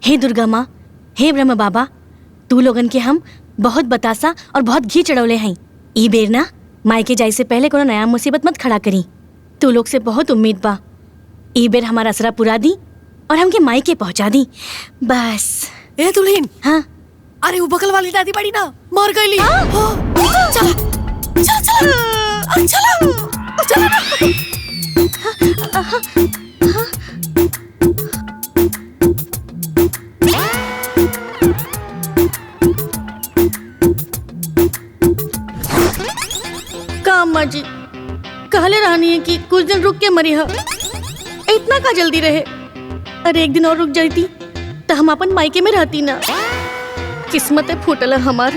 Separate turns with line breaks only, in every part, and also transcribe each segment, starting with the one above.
हे दुर्गा माँ, हे ब्रह्म बाबा, तू लोगन के हम बहुत बतासा और बहुत घी चढ़ौले हैं। ई बेर ना मायके जाए से पहले कोनो नया मुसीबत मत खड़ा करी। तू लोग से बहुत उम्मीद बा। ई बेर हमारा असरा पुरा दी और हमके मायके पहुंचा दी बस।
ए दुल्हन,
हाँ
अरे वो बगल वाली दादी बड़ी ना मर गईली। चला चला चला चला चला।
का अम्मा जी कहले रहनी है कि कुछ दिन रुक के मरी है, इतना का जल्दी रहे। अरे एक दिन और रुक जाती तो हम अपन मायके में रहती ना। किस्मत है फूटल हमार।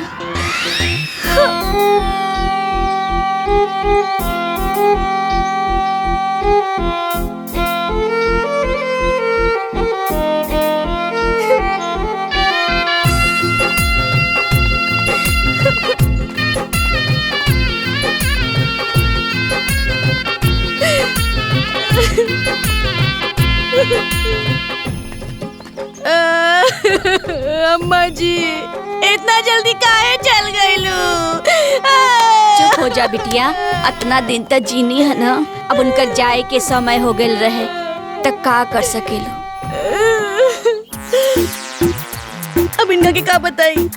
अम्मा जी इतना जल्दी काहे चल गईलू?
चुप हो जा बिटिया, इतना दिन तक जीनी है ना, अब उनकर जाए के समय हो गए रहे तक का कर सकेलो।
अब इनका के का बताई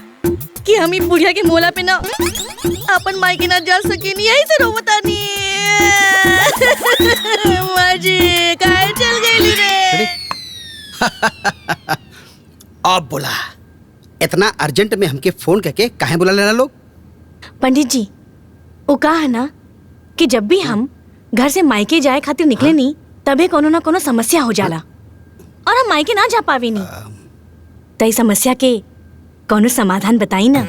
कि हम ही बुढ़िया के मोला पे ना अपन मायके ना जा सकेनी, यही से रोवतानी। अम्मा जी काहे चल गईलू रे?
अब बोला इतना अर्जेंट में हमके फोन करके काहे बुला लेना लोग?
पंडित जी वो कहा है ना कि जब भी हम घर से मायके जाए खातिर निकले नहीं तबे कोनो ना कोनो समस्या हो जाला और हम मायके ना जा पावे नहीं। तई समस्या के कोनो समाधान बताई ना।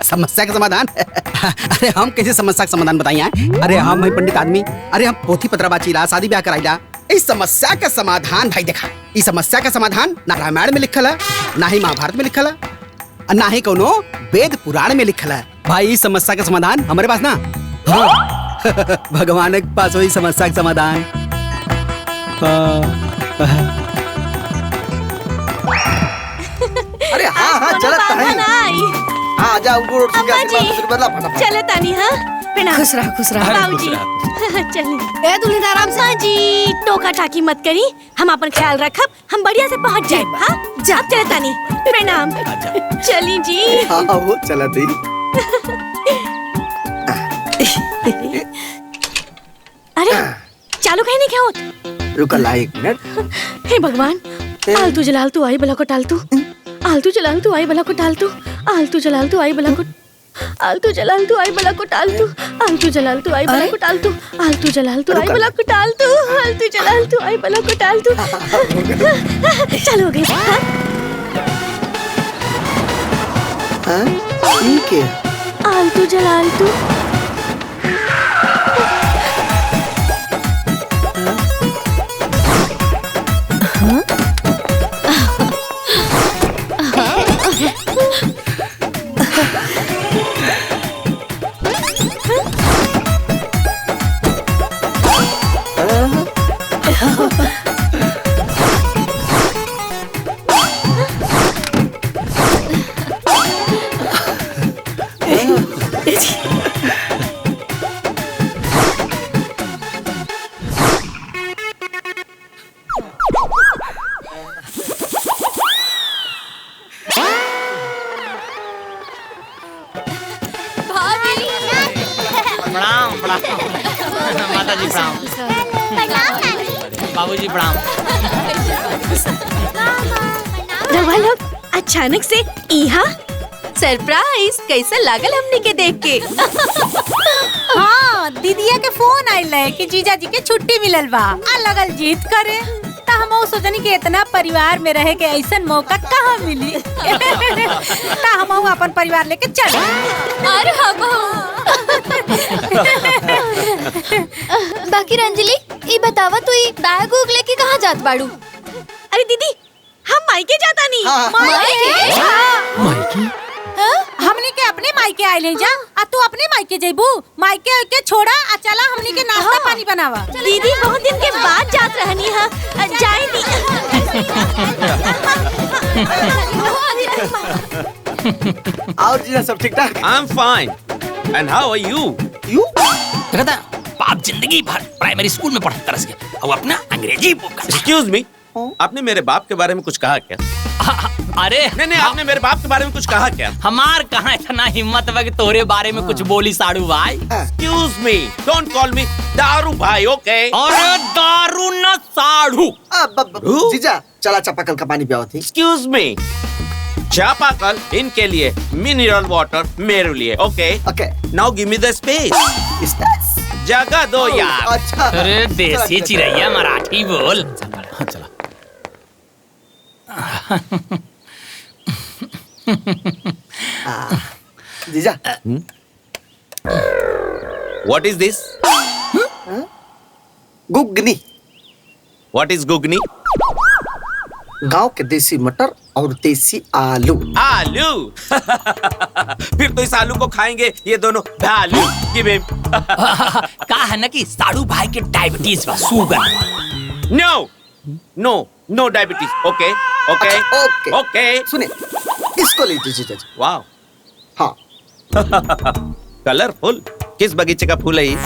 समस्या का समाधान? अरे हम कैसे समस्या का समाधान बताई हैं? अरे हम है पंडित आदमी, अरे हम पोथी पत्रा बाचीला, शादी ब्याह कराइला। इस समस्या का समाधान भाई देखा, इस समस्या का समाधान ना रामायण में लिखल है, ना ही महाभारत में लिखल है, ना ही कोनो वेद पुराण में लिखल है। भाई इस समस्या का समाधान हमारे पास ना, हाँ। भगवान के पास वही समस्या का समाधान। अरे हाँ हाँ चलत है। हाँ जाओ गुड़
चले तानी। हाँ
खुश रहा खुश रहा।
बाबूजी चलिए। ए दुल्हन आराम से। हाँ जी टोका टाकी मत करी, हम अपन ख्याल रखब, हम बढ़िया से पहुँच जाए। हाँ जा चले तानी। प्रणाम। चली जी।
हाँ वो चला थी।
अरे चालू कहीं नहीं क्या होता?
रुका ला एक मिनट।
हे भगवान, आलतू जलालतू आई बला को टालतू, आलतू जलालतू आई बला को टालतू, आलतू जलालतू आई बला को, आलतू जलालतू आई बला को टालतू, आलतू जलालतू आई बला को टालतू, आलतू जलालतू आई बला को टालतू, आलतू जलालतू आई बला को टालतू। चलो हो गई।
ठीक है।
आलतू जलालतू।
माता जी प्रणाम। बाबूजी प्रणाम।
रवा लोग अचानक से यहाँ
सरप्राइज कैसा लागल हमने के देख के?
हाँ दीदिया के फोन आइल है कि जीजा जी के छुट्टी मिलल बा, आ लगल जीत करे। ता हम सोचनी कि इतना परिवार में रहे के ऐसा मौका कहाँ मिली। ता हम अपन परिवार लेके चल।
अरे बाकी रंजली ये बतावा तू बैग उग लेके कहाँ जात बाड़ू?
अरे दीदी हम मायके जाता नहीं।
मायके?
हमनी के अपने मायके आइले जा, आ तू अपने मायके जेबू? मायके के छोड़ा आ चला हमनी के नाश्ता पानी बनावा।
दीदी बहुत दिन के बाद जात रहनी है, जाए दी।
और जीजा सब ठीक ठाक?
I'm fine. And how are you?
You
कहता बाप जिंदगी भर प्राइमरी स्कूल में पढ़ता तरस गया और अपना अंग्रेजी बोलता।
Excuse me. आपने मेरे बाप के बारे में कुछ कहा क्या?
अरे
नहीं, आपने मेरे बाप के बारे में कुछ कहा क्या?
हमार कहाँ इतना हिम्मत है कि तोरे बारे में कुछ बोली साड़ू भाई।
Excuse me. Don't call me दारू भाई, okay?
अरे दारू न साड़ू।
जीजा चला चापाकल का पानी पियाओ थी।
Excuse me. चापाकल इनके लिए, मिनरल वाटर मेरे लिए, okay?
Okay
Now give me the space. जगह दो यार।
अच्छा
अरे देसी चिड़ैया मराठी बोल। चला
जीजा
What is this?
Ghugni
What is ghugni?
गांव के देसी मटर और देसी आलू।
आलू। फिर तो इस आलू को खाएंगे ये दोनों भालू। Give him.
का है ना कि साड़ू भाई के डायबिटीज बा, शुगर।
No diabetes. Okay.
ओके
Okay.
सुने इसको लीजिए जीजा जी।
Wow.
हाँ
कलरफुल। किस बगीचे का फूल है ये?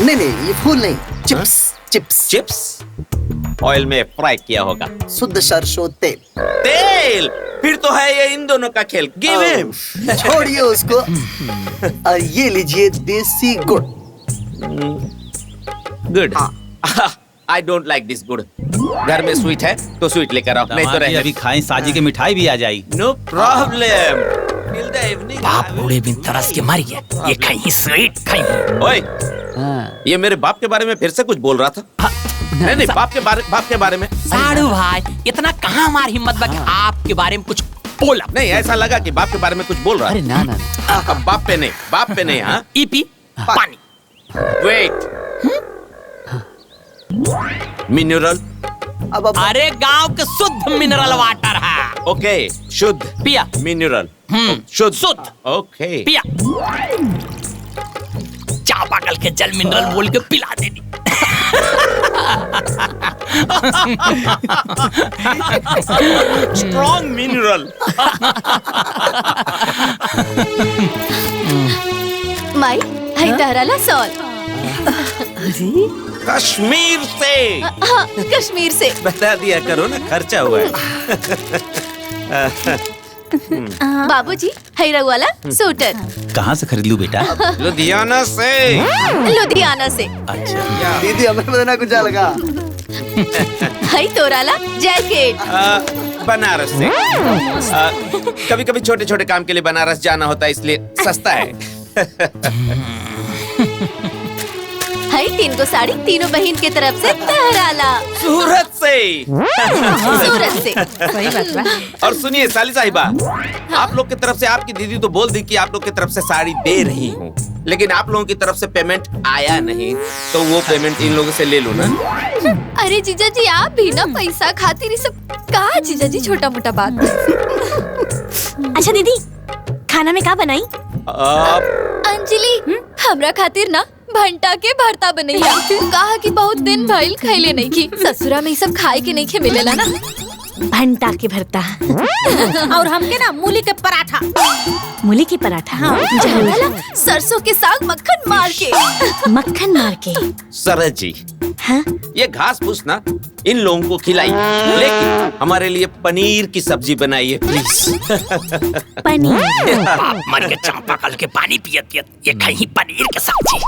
नहीं ये फूल नहीं, चिप्स।
चिप्स? ऑयल में फ्राई किया होगा।
शुद्ध सरसों तेल।
तेल? फिर तो है ये इन दोनों का खेल। Give him.
छोड़िए उसको और ये लीजिए देसी गुड़।
Good. I don't like this good. घर में स्वीट है तो स्वीट लेकर आओ, नहीं तो रहे।
अभी खाएं, साजी के मिठाई भी आ जाएगी।
No problem. Till the evening.
बाप बूढ़े बिन तरस के मर गया, ये कहीं स्वीट कहीं।
ओए, ये मेरे बाप के बारे में फिर से कुछ बोल रहा था। नहीं बाप के बारे में।
साड़ू भाई इतना कहाँ हमारी हिम्मत बा कि आपके बारे में कुछ बोला।
नहीं ऐसा लगा कि बाप के बारे में कुछ बोल रहा है।
अरे ना
अब बाप पे नहीं हाँ।
ईपी पानी।
वेट। मिनरल।
अब
अरे गांव के शुद्ध मिनरल वाटर है।
ओके शुद्ध
पिया।
मिनरल शुद्ध। ओके
पिया। चापाकल के जल मिनरल बोल के पिला देनी।
Strong mineral.
माई हाय तहराला सॉल।
कश्मीर से।
हाँ कश्मीर से।
बता दिया करो ना, खर्चा हुआ है।
बाबूजी हैरा वाला स्वेटर
कहाँ से खरीद लूं बेटा?
लुधियाना से।
लुधियाना से।
अच्छा
दीदी हमें बताना कुछ लगा।
हाय तोराला जैकेट
बनारस से। कभी कभी छोटे छोटे काम के लिए बनारस जाना होता है, इसलिए सस्ता है।
हाय 3 को साड़ी तीनों बहन की तरफ से तहराला।
सूरत से।
सूरत से।
सही बात बा।
और सुनिए साली साहिबा, आप लोग की तरफ से आपकी दीदी तो बोल दी कि आप लोग की तरफ से साड़ी दे रही हूँ, लेकिन आप लोगों की तरफ से पेमेंट आया नहीं, तो वो पेमेंट इन लोगों से ले लो ना।
अरे जीजा जी आप भी ना पैसा खातिर ही सब कहा जीजा जी छोटा मोटा बात। अच्छा दीदी खाना में क्या बनाई? अंजलि हमरा खातिर ना भंटा के भरता बनैया। कहा कि बहुत दिन भइल खैले नहीं की, ससुरा में सब खाए के नहीं खे मिलेला ना। भंटा के भरता
और हमके ना मूली के पराठा।
मूली की पराठा। हाँ। सरसों के साग मक्खन मार के।
सरज जी
हाँ?
ये घास फूस ना इन लोगों को खिलाई, लेकिन हमारे लिए पनीर की सब्जी बनाइए प्लीज।
पनीर।
बाप मर के चापाकल के पानी पियत ये कहीं पनीर के सब्जी।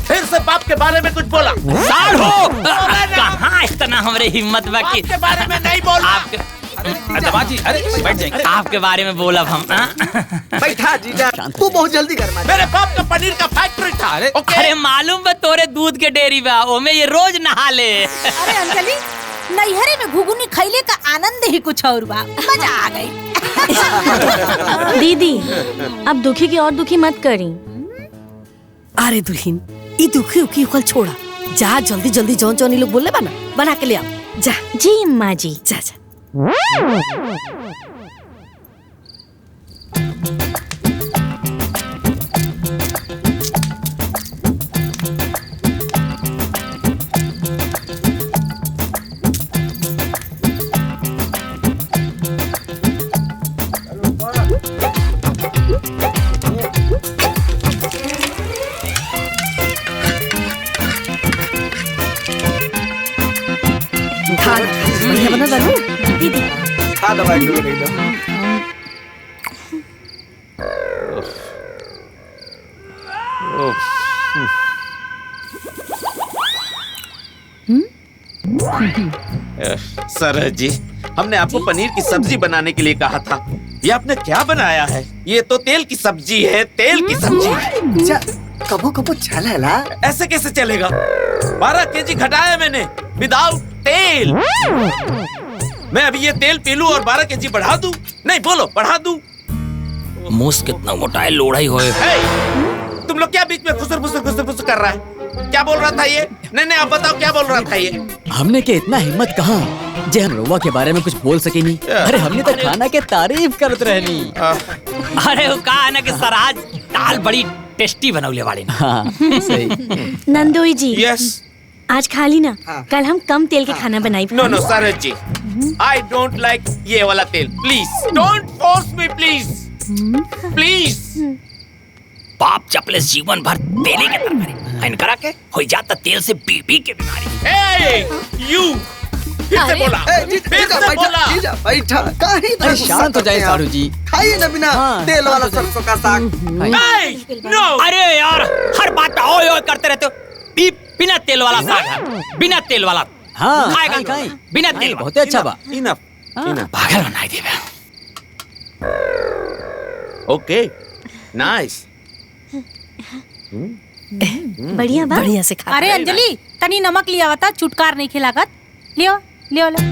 फिर से बाप के बारे में कुछ बोला।
साड़ू कहाँ इतना हमरे हिम्मत बा कि
के बारे में नहीं बोल।
आपके
दमाजी अरे बैठ जाएंगे।
आपके बारे में बोला हम।
बैठा जीजा, तू बहुत जल्दी कर मा।
मेरे बाप का पनीर का फैक्ट्री था।
अरे मालूम बा तोरे दूध के डेयरी बा, ओमे ये रोज नहा ले।
अरे अंजलि नैहरे में घुगुनी खैले का आनंद ही कुछ और बा, मजा आ गई।
दीदी अब दुखी की और दुखी मत करी।
अरे दुल्हन ये दुखी उखी कल छोड़ा, जा जल्दी जल्दी जौन जौन लोग बोले बना बना के ले आओ। जा
जी अम्मा जी।
जा जा। बना दानू
दीदी
हाँ दवा एक दो ले लो।
सरहद जी, हमने आपको पनीर की सब्जी बनाने के लिए कहा था। ये आपने क्या बनाया है? ये तो तेल की सब्जी है, तेल की सब्जी।
कबो कबो चलेला।
ऐसे कैसे चलेगा? 12 केजी घटाया मैंने विदाउट तेल। मैं अभी ये तेल पी लूं और 12 केजी बढ़ा दूं? नहीं, बोलो बढ़ा दूं?
मुंह कितना मोटा है, लोढ़ा ही होए।
तुम लोग क्या बीच में खुसर फुसर कर रहा है? क्या बोल रहा था ये? नहीं, आप बताओ क्या बोल रहा था ये?
हमने के इतना हिम्मत कहाँ जे हम रउआ के बारे में कुछ बोल सके नहीं। अरे हमने तो खाना के तारीफ करत रहनी।
अरे वो कहा ना कि सराज दाल बड़ी टेस्टी बनौले वाले ने।
हाँ सही।
नंदोई जी
यस।
आज खा ली ना, कल हम कम तेल के खाना बनाई।
नो सरहद जी, आई डोंट लाइक ये वाला तेल। Please don't force me, please.
बाप चपले जीवन भर तेले के तरकारी इनकरा के हो जाता तेल से बीपी के बीमारी।
यू फिर से बोला, फिर से बोला।
बैठा काहे
अरे शांत हो जाए सारू जी।
खाइए ना बिना तेल वाला सरसों का साग।
नो,
अरे यार हर बात पे ओए ओए करते रहते हो। बिना तेल वाला साग है, बिना तेल वाला।
हाँ
खाएगा
खाई
बिना तेल
बहुत अच्छा बा।
इनफ।
पागल बनाई देवे।
ओके, नाइस।
बढ़िया बा।
बढ़िया से खा।
अरे अंजलि, तनी नमक लिया बता, चुटकार नहीं खिलागत। लियो लियो ले।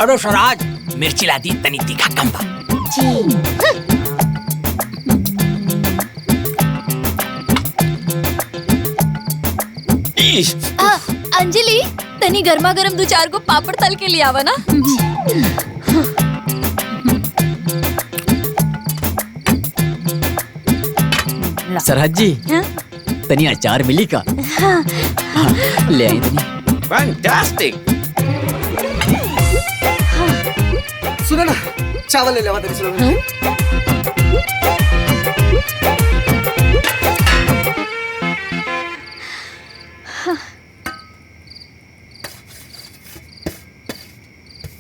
अरे सराज मिर्ची ला दी, तनी तीखा कम बा।
अंजलि तनी गर्मा गर्म 2-4 को पापड़ तल के लिए आवा ना।
सरहद जी
हाँ?
तनी अचार मिली का? हाँ, ले आई तनी।
फैंटास्टिक।
सुनो ना, चावल ले लेवा तनी सुनो।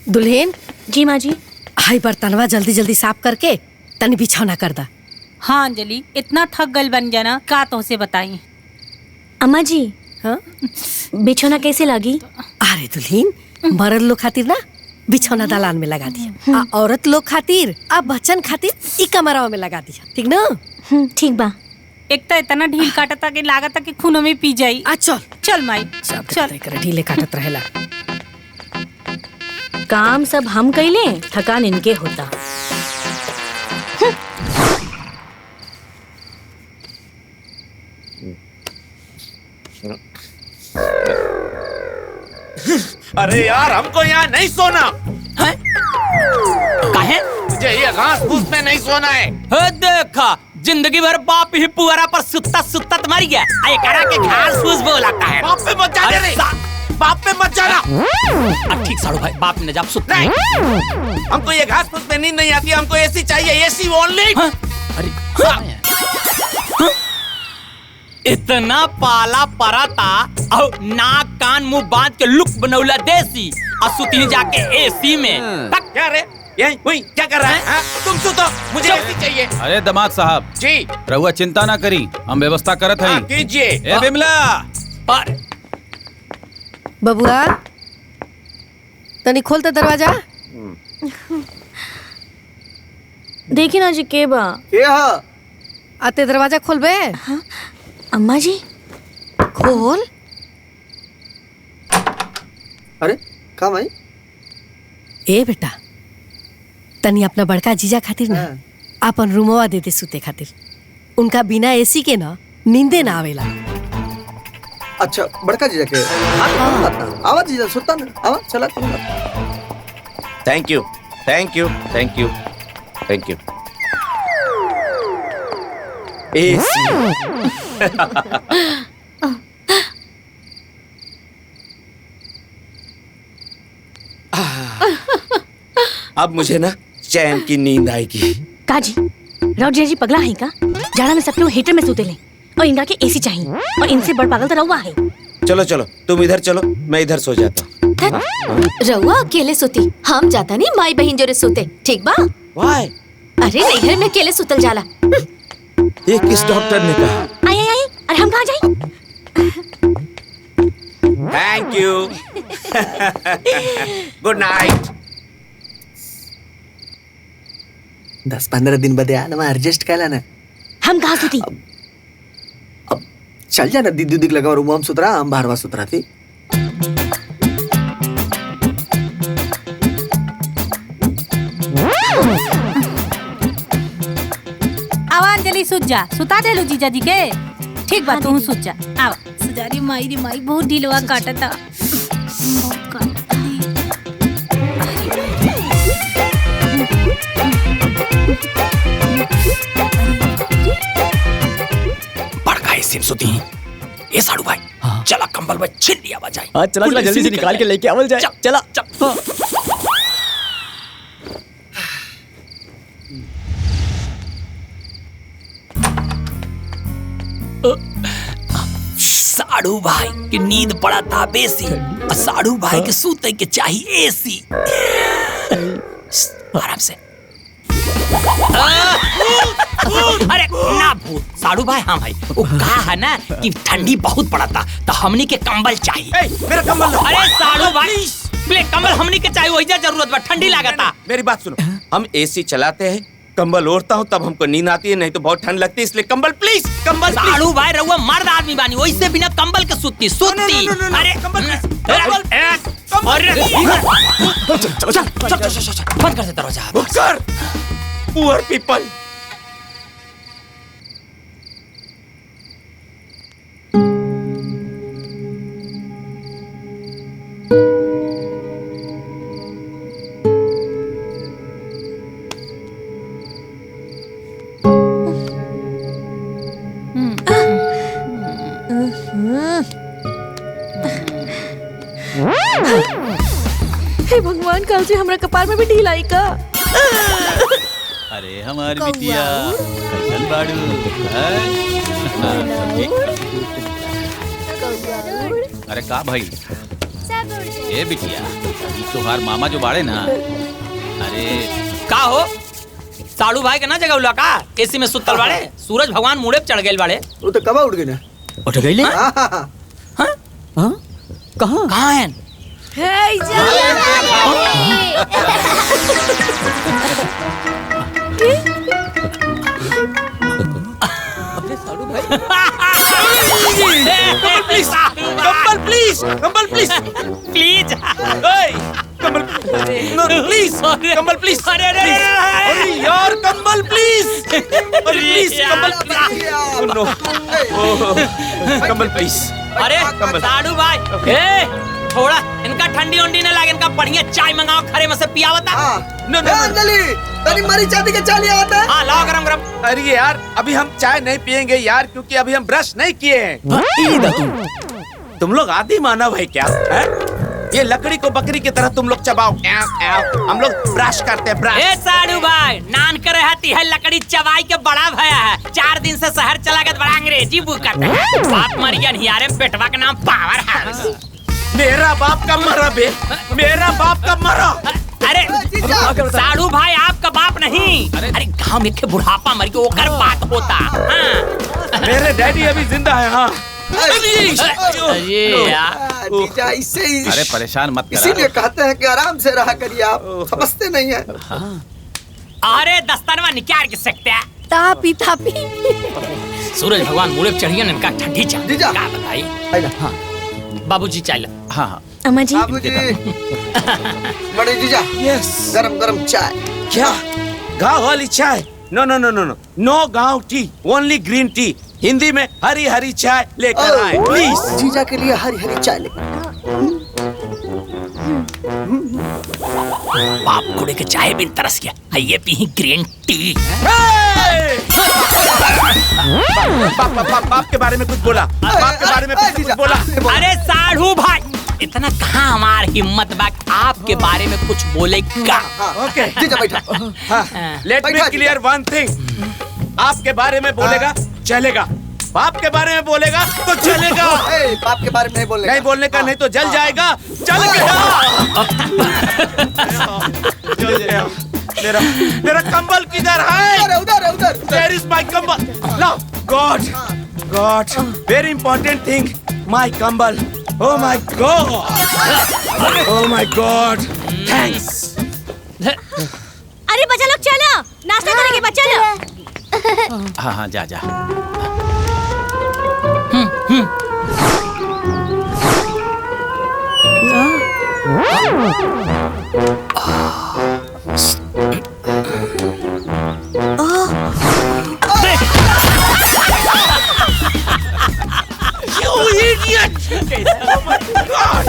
दुल्हन
जी माँ जी।
हाई बर्तनवा जल्दी जल्दी साफ करके तनी बिछौना कर दा।
हाँ अंजलि, इतना थक गल बन जाना का तो से बताई।
अम्मा जी
हाँ?
बिछौना कैसे लगी?
अरे दुल्हन, मर्द लोग खातिर ना बिछौना दालान में लगा दिया, आ औरत लोग खातिर आ बच्चन खातिर ई कमरावा में लगा दिया, ठीक ना?
ठीक बा।
एक तो इतना ढील काटता कि लागता कि खून में पी जाई।
आ चल
चल माई
सब
चल।
कर ढीले काटत रहेला।
काम सब हम कैले, थकान इनके होता।
अरे यार, हमको यहाँ नहीं सोना
हैं? काहे?
मुझे ये घास फूस में नहीं सोना है।
देखा जिंदगी भर बाप ही पुअरा पर सुत्ता सुत्ता तुम्हारी गया। आये करा के घास फूस बोलाता है।
बाप पे मत जाने रे, बाप पे मत जाना।
ठीक साड़ू भाई, बाप ने जब सुत्ता
नहीं, हमको ये घास फूस में नींद नहीं आती। हमको एसी चाहिए, एसी ओनली।
अरे इतना पाला पराता और नाक कान मुंह बांध के लुक बनौला देसी और सुती जाके एसी में।
क्या रे, यही वही क्या कर रहा है? हाँ? तुम सुतो, मुझे एसी चाहिए।
अरे दामाद साहब
जी
रहुआ चिंता ना करी, हम व्यवस्था करत
हाँ,
हई।
कीजिए।
ए बिमला,
पर
बबुआ तनी खोल तो दरवाजा।
देखी ना जी के बा।
आते दरवाजा खोल बे।
अम्मा जी
खोल।
अरे का भाई?
ए बेटा, तनी अपना बड़का जीजा खातिर ना अपन रूमवा दे दे सुते खातिर। उनका बिना एसी के ना नींदे ना आवेला।
अच्छा बड़का जीजा के आवाज जीजा सुनता ना, आवाज चला करूंगा।
Thank you, thank you, thank you, thank you. AC. अब मुझे ना चैन की नींद आएगी।
काजी राउत जी पगला है का? जाड़ा में सब लोग हीटर में सोते ले और इनका के एसी चाहिए और इनसे बड़ पागल तो रहुआ है।
चलो चलो तुम इधर चलो, मैं इधर सो जाता हूँ।
रउआ अकेले सुती, हम जाता नहीं माई बहन जोरे सुते, ठीक बा?
Why?
अरे नहीं घर में अकेले सुतल जाला।
ये किस डॉक्टर ने कहा?
आई आई आई, अरे हम कहाँ जाए?
Thank you. Good night.
10-15 दिन बदे आना, मैं एडजस्ट कर लेना।
हम कहाँ सुती?
अब चल जाना, दीदी दिख लगा रूम हम सुतरा, हम बाहरवा सुतरा थी।
आवा अंजलि सुत जा, सुता देलू जीजा जी के। ठीक बा तू सुत जा। आवा सुजारी माई रे माई बहुत ढीलवा काटता। बहुत काटता।
बड़का सिम सुती। ए साड़ू भाई, चला कंबल में छिन लिया बजाई।
हाँ चला चला, जल्दी से निकाल के लेके आवल जाए। चला चल।
साड़ू भाई की नींद पड़ा था बेसी, और साड़ू भाई के सूते के चाहिए एसी। आराम से। अरे ना भूत साड़ू भाई। हाँ भाई, वो कहा है ना कि ठंडी बहुत पड़ा था, तो हमनी के कंबल चाहिए।
मेरा कंबल लो।
अरे साड़ू भाई, प्ले कंबल हमनी के चाहिए, वही जरूरत बा, ठंडी लागता।
मेरी बात सुनो, हम एसी चलाते हैं, कंबल ओढ़ता हूँ तब हमको नींद आती है, नहीं तो बहुत ठंड लगती है, इसलिए कंबल प्लीज, कंबल प्लीज।
साड़ू भाई रहुआ मर्द आदमी बानी, वैसे बिना कंबल के सुतती। अरे
कंबल
बंद कर दे दरवाजा।
कर पुअर पीपल।
हे भगवान, कल से हमरा कपार में भी ढील आई का?
अरे हमारी बिटिया कैसन बाड़ू? अरे का भाई? ए बिटिया, ये तोहार मामा जो बाड़े ना, अरे
का हो साड़ू भाई के ना जगह उला का एसी में सुतल बाड़े? सूरज भगवान मुड़े पे चढ़ गए बाड़े।
वो तो कब उठ गए ना?
उठ गई ले? कहाँ
कहाँ है?
कंबल प्लीज, कंबल प्लीज,
प्लीज
कंबल प्लीज, कंबल प्लीज। अरे यार कंबल प्लीज, प्लीज कंबल, नो कंबल प्लीज।
अरे साड़ू भाई, थोड़ा इनका ठंडी उंडी न लागे, इनका बढ़िया चाय मंगाओ, खरे में से पियावता।
नो नो
अंजलि, तनी मरी चांदी के चाय ले आता है।
हाँ लाओ गरम गरम।
अरे यार अभी हम चाय नहीं पियेंगे यार, क्योंकि अभी हम ब्रश नहीं किए हैं। तुम लोग आदि मानव है क्या? ये लकड़ी को बकरी की तरह तुम लोग चबाओ, हम लोग ब्रश करते हैं, ब्रश।
ए साड़ू भाई, नान कर रहती है लकड़ी चबाई के बड़ा भया है। 4 दिन से शहर चला गया, बड़ा अंग्रेजी बुक करता है। बाप मरिया निहारे पेटवा का नाम पावर हाउस।
मेरा बाप का मरा बे, मेरा बाप का मरा।
अरे साड़ू भाई, आपका बाप नहीं। अरे गाँव में के बुढ़ापा मर गया, ओकर बात होता। हाँ।
मेरे डैडी अभी जिंदा है। हाँ
जीजा इससे ही,
अरे परेशान मत करा।
इसीलिए कहते हैं कि आराम से रहा करिए, आप समझते नहीं है।
अरे दस्तानवा निकाल के सकते हैं।
तापी तापी।
सूरज भगवान मुड़े पे चढ़िए, इनका ठंडी चाय।
जीजा।
क्या बताई?
हाँ
बाबूजी चाय।
हाँ हाँ
अम्मा जी,
बाबूजी, बड़े जीजा,
यस।
गरम गरम चाय।
क्या गाँव वाली चाय? नो नो नो नो नो, नो गाँव T, only green tea. Hindi में हरी हरी चाय लेकर आए प्लीज।
जीजा के लिए हरी हरी चाय लेकर।
बाप कुड़े के चाय भी तरस गया, ये पी ग्रीन टी।
बाप के बारे में कुछ बोला, बाप के बारे में कुछ बोला।
अरे साढ़ू भाई, इतना कहाँ हमार हिम्मत बा आपके बारे में कुछ बोलेगा।
ओके
जीजा बैठा।
लेट मी क्लियर वन थिंग, आपके बारे में बोलेगा चलेगा, बाप के बारे में बोलेगा तो चलेगा।
बाप के बारे में नहीं बोलेगा।
नहीं बोलने का, नहीं तो जल जाएगा। जल गया। मेरा कंबल किधर है?
उधर उधर।
Where is my कंबल? Now, God, very important thing, my कंबल। Oh my God, thanks।
अरे बच्चा लोग चलो, नाश्ता करेंगे बच्चा लोग।
हाँ हाँ जा जा।
You idiot! Oh my God!